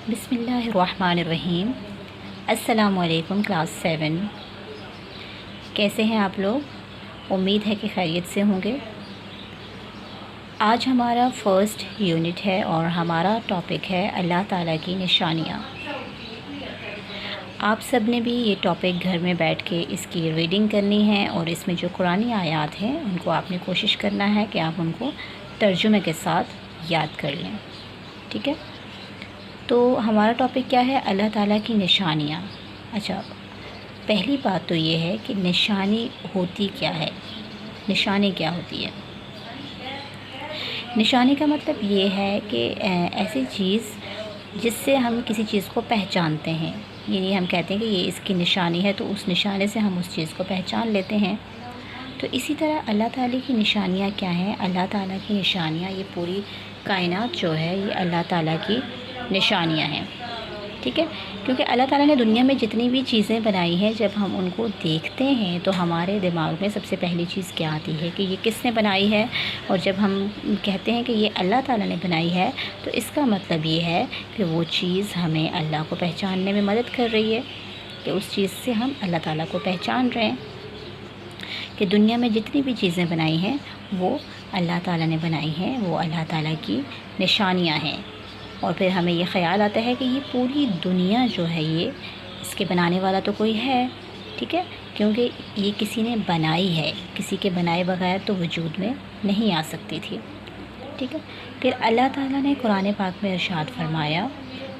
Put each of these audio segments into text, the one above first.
بسم اللہ الرحمن الرحیم۔ السلام علیکم کلاس 7، کیسے ہیں آپ لوگ؟ امید ہے کہ خیریت سے ہوں گے۔ آج ہمارا فرسٹ یونٹ ہے اور ہمارا ٹاپک ہے اللہ تعالیٰ کی نشانیاں۔ آپ سب نے بھی یہ ٹاپک گھر میں بیٹھ کے اس کی ریڈنگ کرنی ہے اور اس میں جو قرآنی آیات ہیں ان کو آپ نے کوشش کرنا ہے کہ آپ ان کو ترجمے کے ساتھ یاد کر لیں، ٹھیک ہے؟ تو ہمارا ٹاپک کیا ہے؟ اللہ تعالیٰ کی نشانیاں۔ اچھا، پہلی بات تو یہ ہے کہ نشانی ہوتی کیا ہے؟ نشانی کیا ہوتی ہے؟ نشانی کا مطلب یہ ہے کہ ایسی چیز جس سے ہم کسی چیز کو پہچانتے ہیں، یعنی ہم کہتے ہیں کہ یہ اس کی نشانی ہے تو اس نشانے سے ہم اس چیز کو پہچان لیتے ہیں۔ تو اسی طرح اللہ تعالیٰ کی نشانیاں کیا ہیں؟ اللہ تعالیٰ کی نشانیاں، یہ پوری کائنات جو ہے یہ اللہ تعالیٰ کی نشانیاں ہیں، ٹھیک ہے؟ کیونکہ اللہ تعالیٰ نے دنیا میں جتنی بھی چیزیں بنائی ہیں، جب ہم ان کو دیکھتے ہیں تو ہمارے دماغ میں سب سے پہلی چیز کیا آتی ہے کہ یہ کس نے بنائی ہے؟ اور جب ہم کہتے ہیں کہ یہ اللہ تعالیٰ نے بنائی ہے تو اس کا مطلب یہ ہے کہ وہ چیز ہمیں اللہ کو پہچاننے میں مدد کر رہی ہے، کہ اس چیز سے ہم اللہ تعالیٰ کو پہچان رہے ہیں، کہ دنیا میں جتنی بھی چیزیں بنائی ہیں وہ اللہ تعالیٰ نے بنائی ہیں، وہ اللہ تعالیٰ کی نشانیاں ہیں۔ اور پھر ہمیں یہ خیال آتا ہے کہ یہ پوری دنیا جو ہے یہ اس کے بنانے والا تو کوئی ہے، ٹھیک ہے؟ کیونکہ یہ کسی نے بنائی ہے، کسی کے بنائے بغیر تو وجود میں نہیں آ سکتی تھی، ٹھیک ہے؟ پھر اللہ تعالیٰ نے قرآن پاک میں ارشاد فرمایا،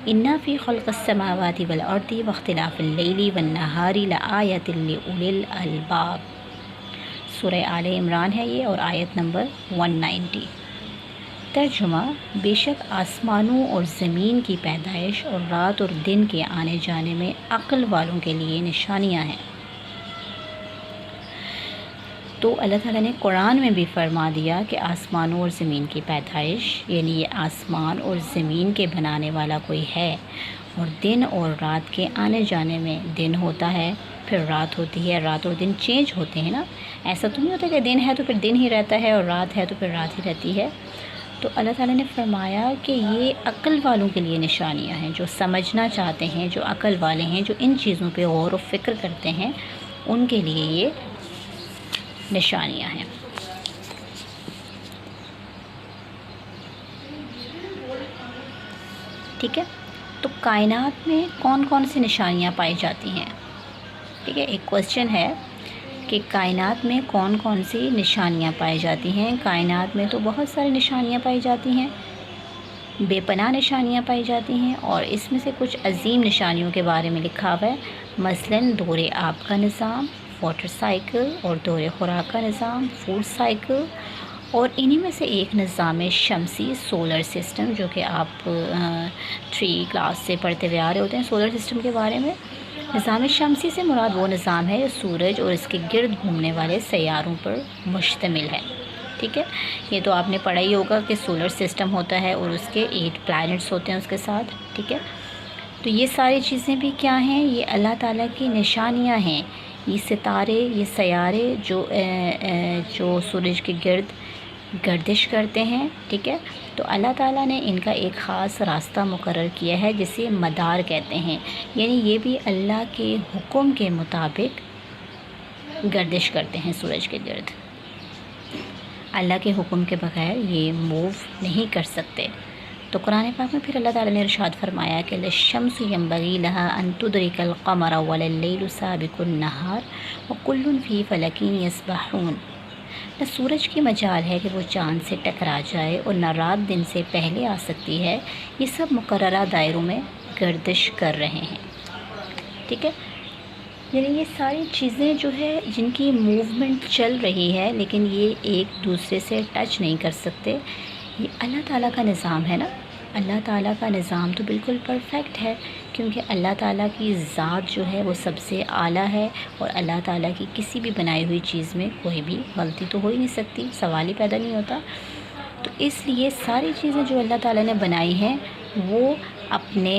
اِنَّ فِي خَلْقِ السَّمَاوَاتِ وَالْأَرْضِ وَاخْتِلَافِ اللَّيْلِ وَالنَّهَارِ لَآیَةٍ لِأُولِي الْأَلْبَابِ۔ سورہ آل عمران ہے یہ اور آیت نمبر 190۔ ترجمہ: بے شک آسمانوں اور زمین کی پیدائش اور رات اور دن کے آنے جانے میں عقل والوں کے لیے نشانیاں ہیں۔ تو اللہ تعالیٰ نے قرآن میں بھی فرما دیا کہ آسمانوں اور زمین کی پیدائش، یعنی یہ آسمان اور زمین کے بنانے والا کوئی ہے، اور دن اور رات کے آنے جانے میں دن ہوتا ہے پھر رات ہوتی ہے، رات اور دن چینج ہوتے ہیں نا، ایسا تو نہیں ہوتا کہ دن ہے تو پھر دن ہی رہتا ہے اور رات ہے تو پھر رات ہی رہتی ہے۔ تو اللہ تعالیٰ نے فرمایا کہ یہ عقل والوں کے لیے نشانیاں ہیں، جو سمجھنا چاہتے ہیں، جو عقل والے ہیں، جو ان چیزوں پہ غور و فکر کرتے ہیں، ان کے لیے یہ نشانیاں ہیں۔ ٹھیک ہے؟ تو کائنات میں کون کون سی نشانیاں پائی جاتی ہیں؟ ٹھیک ہے، ایک کوسچن ہے کہ کائنات میں کون کون سی نشانیاں پائی جاتی ہیں؟ کائنات میں تو بہت ساری نشانیاں پائی جاتی ہیں، بے پناہ نشانیاں پائی جاتی ہیں، اور اس میں سے کچھ عظیم نشانیوں کے بارے میں لکھا ہوا ہے، مثلاً دور آب کا نظام، واٹر سائیکل، اور دور خوراک کا نظام، فوڈ سائیکل، اور انہی میں سے ایک نظام شمسی، سولر سسٹم، جو کہ آپ 3 کلاس سے پڑھتے ہوئے آ رہے ہوتے ہیں سولر سسٹم کے بارے میں۔ نظام شمسی سے مراد وہ نظام ہے جو سورج اور اس کے گرد گھومنے والے سیاروں پر مشتمل ہے، ٹھیک ہے؟ یہ تو آپ نے پڑھا ہی ہوگا کہ سولر سسٹم ہوتا ہے اور اس کے 8 پلانٹس ہوتے ہیں اس کے ساتھ، ٹھیک ہے؟ تو یہ ساری چیزیں بھی کیا ہیں؟ یہ اللہ تعالیٰ کی نشانیاں ہیں۔ یہ ستارے، یہ سیارے جو سورج کے گرد گردش کرتے ہیں، ٹھیک ہے؟ تو اللہ تعالیٰ نے ان کا ایک خاص راستہ مقرر کیا ہے جسے مدار کہتے ہیں، یعنی یہ بھی اللہ کے حکم کے مطابق گردش کرتے ہیں سورج کے گرد، اللہ کے حکم کے بغیر یہ موو نہیں کر سکتے۔ تو قرآن پاک میں پھر اللہ تعالیٰ نے ارشاد فرمایا کہ للشمس ينبغي لها أن تدرك القمر ولا الليل سابق النهار وكل في فلك يسبحون۔ نہ سورج کی مجال ہے کہ وہ چاند سے ٹکرا جائے اور نہ رات دن سے پہلے آ سکتی ہے، یہ سب مقررہ دائروں میں گردش کر رہے ہیں، ٹھیک ہے؟ یعنی یہ ساری چیزیں جو ہے جن کی موومنٹ چل رہی ہے لیکن یہ ایک دوسرے سے ٹچ نہیں کر سکتے، یہ اللہ تعالیٰ کا نظام ہے نا۔ اللہ تعالیٰ کا نظام تو بالکل پرفیکٹ ہے، کیونکہ اللہ تعالیٰ کی ذات جو ہے وہ سب سے اعلیٰ ہے، اور اللہ تعالیٰ کی کسی بھی بنائی ہوئی چیز میں کوئی بھی غلطی تو ہو ہی نہیں سکتی، سوال ہی پیدا نہیں ہوتا۔ تو اس لیے ساری چیزیں جو اللہ تعالیٰ نے بنائی ہیں وہ اپنے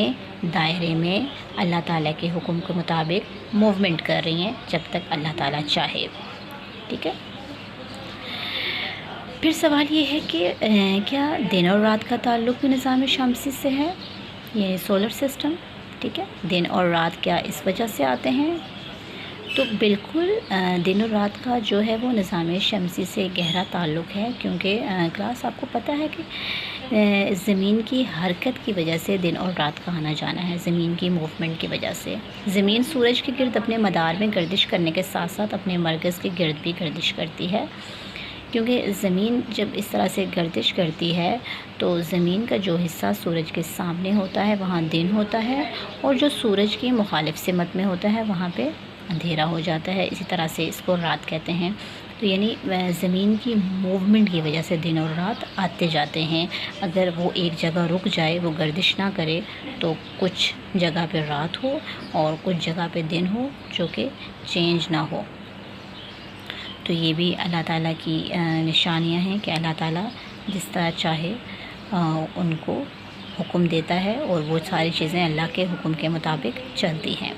دائرے میں اللہ تعالیٰ کے حکم کے مطابق موومنٹ کر رہی ہیں جب تک اللہ تعالیٰ چاہے، ٹھیک ہے؟ پھر سوال یہ ہے کہ کیا دن اور رات کا تعلق بھی نظام شمسی سے ہے؟ یعنی سولر سسٹم، ٹھیک ہے، دن اور رات کیا اس وجہ سے آتے ہیں؟ تو بالکل دن اور رات کا جو ہے وہ نظام شمسی سے گہرا تعلق ہے، کیونکہ کلاس آپ کو پتہ ہے کہ زمین کی حرکت کی وجہ سے دن اور رات کا آنا جانا ہے، زمین کی موومنٹ کی وجہ سے۔ زمین سورج کے گرد اپنے مدار میں گردش کرنے کے ساتھ ساتھ اپنے مرکز کے گرد بھی گردش کرتی ہے، کیونکہ زمین جب اس طرح سے گردش کرتی ہے تو زمین کا جو حصہ سورج کے سامنے ہوتا ہے وہاں دن ہوتا ہے، اور جو سورج کی مخالف سمت میں ہوتا ہے وہاں پہ اندھیرا ہو جاتا ہے، اسی طرح سے اس کو رات کہتے ہیں۔ تو یعنی زمین کی موومنٹ کی وجہ سے دن اور رات آتے جاتے ہیں۔ اگر وہ ایک جگہ رک جائے، وہ گردش نہ کرے، تو کچھ جگہ پہ رات ہو اور کچھ جگہ پہ دن ہو جو کہ چینج نہ ہو۔ تو یہ بھی اللہ تعالیٰ کی نشانیاں ہیں کہ اللہ تعالیٰ جس طرح چاہے ان کو حکم دیتا ہے، اور وہ ساری چیزیں اللہ کے حکم کے مطابق چلتی ہیں۔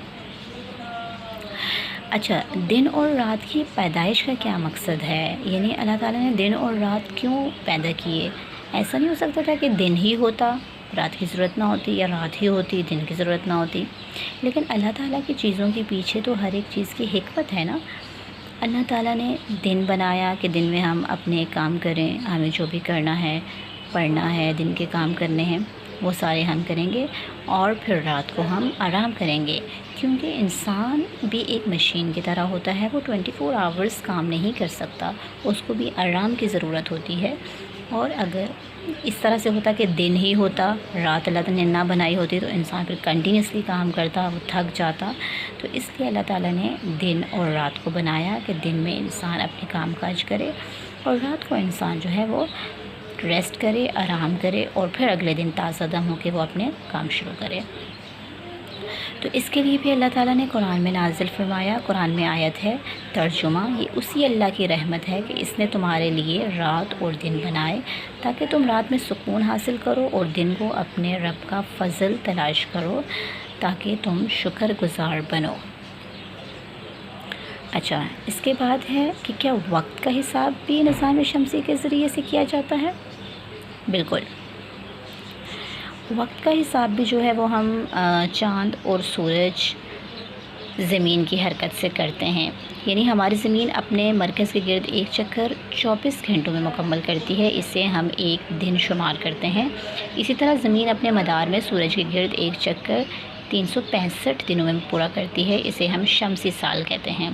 اچھا، دن اور رات کی پیدائش کا کیا مقصد ہے؟ یعنی اللہ تعالیٰ نے دن اور رات کیوں پیدا کیے؟ ایسا نہیں ہو سکتا تھا کہ دن ہی ہوتا، رات کی ضرورت نہ ہوتی، یا رات ہی ہوتی، دن کی ضرورت نہ ہوتی۔ لیکن اللہ تعالیٰ کی چیزوں کے پیچھے تو ہر ایک چیز کی حکمت ہے نا۔ اللہ تعالیٰ نے دن بنایا کہ دن میں ہم اپنے کام کریں، ہمیں جو بھی کرنا ہے، پڑھنا ہے، دن کے کام کرنے ہیں وہ سارے ہم کریں گے، اور پھر رات کو ہم آرام کریں گے، کیونکہ انسان بھی ایک مشین کی طرح ہوتا ہے، وہ 24 آورز کام نہیں کر سکتا، اس کو بھی آرام کی ضرورت ہوتی ہے۔ اور اگر اس طرح سے ہوتا کہ دن ہی ہوتا، رات اللہ تعالیٰ نے نہ بنائی ہوتی، تو انسان پھر کنٹینیوسلی کام کرتا، وہ تھک جاتا۔ تو اس لیے اللہ تعالیٰ نے دن اور رات کو بنایا کہ دن میں انسان اپنے کام کاج کرے، اور رات کو انسان جو ہے وہ ریسٹ کرے، آرام کرے، اور پھر اگلے دن تازہ دم ہو کے وہ اپنے کام شروع کرے۔ تو اس کے لیے بھی اللہ تعالیٰ نے قرآن میں نازل فرمایا۔ قرآن میں آیت ہے ترجمہ، یہ اسی اللہ کی رحمت ہے کہ اس نے تمہارے لیے رات اور دن بنائے تاکہ تم رات میں سکون حاصل کرو اور دن کو اپنے رب کا فضل تلاش کرو تاکہ تم شکر گزار بنو۔ اچھا، اس کے بعد ہے کہ کیا وقت کا حساب بھی نظام شمسی کے ذریعے سے کیا جاتا ہے؟ بالکل، وقت کا حساب بھی جو ہے وہ ہم چاند اور سورج زمین کی حرکت سے کرتے ہیں۔ یعنی ہماری زمین اپنے مرکز کے گرد ایک چکر 24 گھنٹوں میں مکمل کرتی ہے، اسے ہم ایک دن شمار کرتے ہیں۔ اسی طرح زمین اپنے مدار میں سورج کے گرد ایک چکر 365 دنوں میں پورا کرتی ہے، اسے ہم شمسی سال کہتے ہیں۔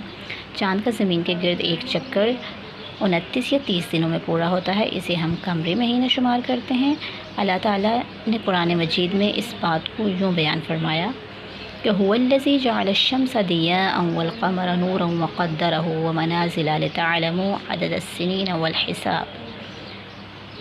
چاند کا زمین کے گرد ایک چکر 29 یا 30 دنوں میں پورا ہوتا ہے، اسے ہم قمری مہینہ شمار کرتے ہیں۔ اللہ تعالیٰ نے قرآن مجید میں اس بات کو یوں بیان فرمایا کہ هو الذی جعل الشمس ضیاء والقمر نورا وقدره منازل لتعلموا عدد السنین والحساب۔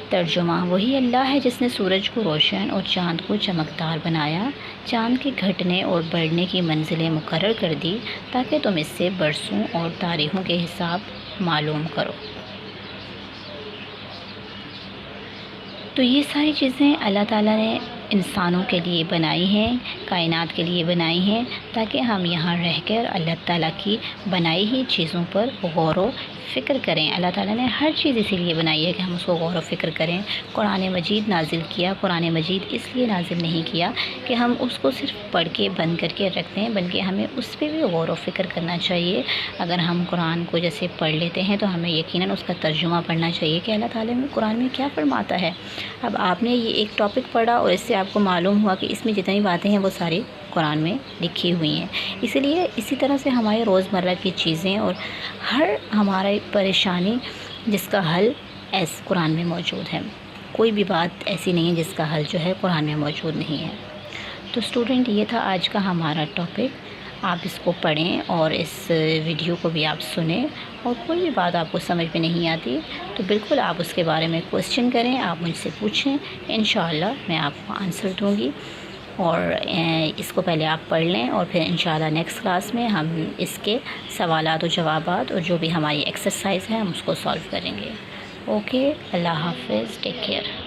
ترجمہ، وہی اللہ ہے جس نے سورج کو روشن اور چاند کو چمکدار بنایا، چاند کے گھٹنے اور بڑھنے کی منزلیں مقرر کر دی تاکہ تم اس سے برسوں اور تاریخوں کے حساب معلوم کرو۔ تو یہ ساری چیزیں اللہ تعالیٰ نے انسانوں کے لیے بنائی ہیں، کائنات کے لیے بنائی ہیں، تاکہ ہم یہاں رہ کر اللہ تعالیٰ کی بنائی ہوئی چیزوں پر غور و فکر کریں۔ اللہ تعالیٰ نے ہر چیز اسی لیے بنائی ہے کہ ہم اس کو غور و فکر کریں۔ قرآن مجید نازل کیا، قرآن مجید اس لیے نازل نہیں کیا کہ ہم اس کو صرف پڑھ کے بند کر کے رکھ دیں، بلکہ ہمیں اس پہ بھی غور و فکر کرنا چاہیے۔ اگر ہم قرآن کو جیسے پڑھ لیتے ہیں تو ہمیں یقیناً اس کا ترجمہ پڑھنا چاہیے کہ اللہ تعالیٰ نے قرآن میں کیا فرماتا ہے۔ اب آپ نے یہ ایک ٹاپک پڑھا اور اس سے آپ کو معلوم ہوا کہ اس میں جتنی باتیں ہیں وہ ساری قرآن میں لکھی ہوئی ہیں۔ اسی لیے اسی طرح سے ہمارے روزمرہ کی چیزیں اور ہر ہماری پریشانی جس کا حل قرآن میں موجود ہے۔ کوئی بھی بات ایسی نہیں ہے جس کا حل جو ہے قرآن میں موجود نہیں ہے۔ تو اسٹوڈنٹ، یہ تھا آج کا ہمارا ٹاپک۔ آپ اس کو پڑھیں اور اس ویڈیو کو بھی آپ سنیں، اور کوئی بھی بات آپ کو سمجھ میں نہیں آتی تو بالکل آپ اس کے بارے میں کوسچن کریں، آپ مجھ سے پوچھیں، انشاءاللہ میں آپ کو آنسر دوں گی۔ اور اس کو پہلے آپ پڑھ لیں، اور پھر انشاءاللہ نیکسٹ کلاس میں ہم اس کے سوالات و جوابات اور جو بھی ہماری ایکسرسائز ہے ہم اس کو سالو کریں گے۔ اوکے، اللہ حافظ، ٹیک کیئر۔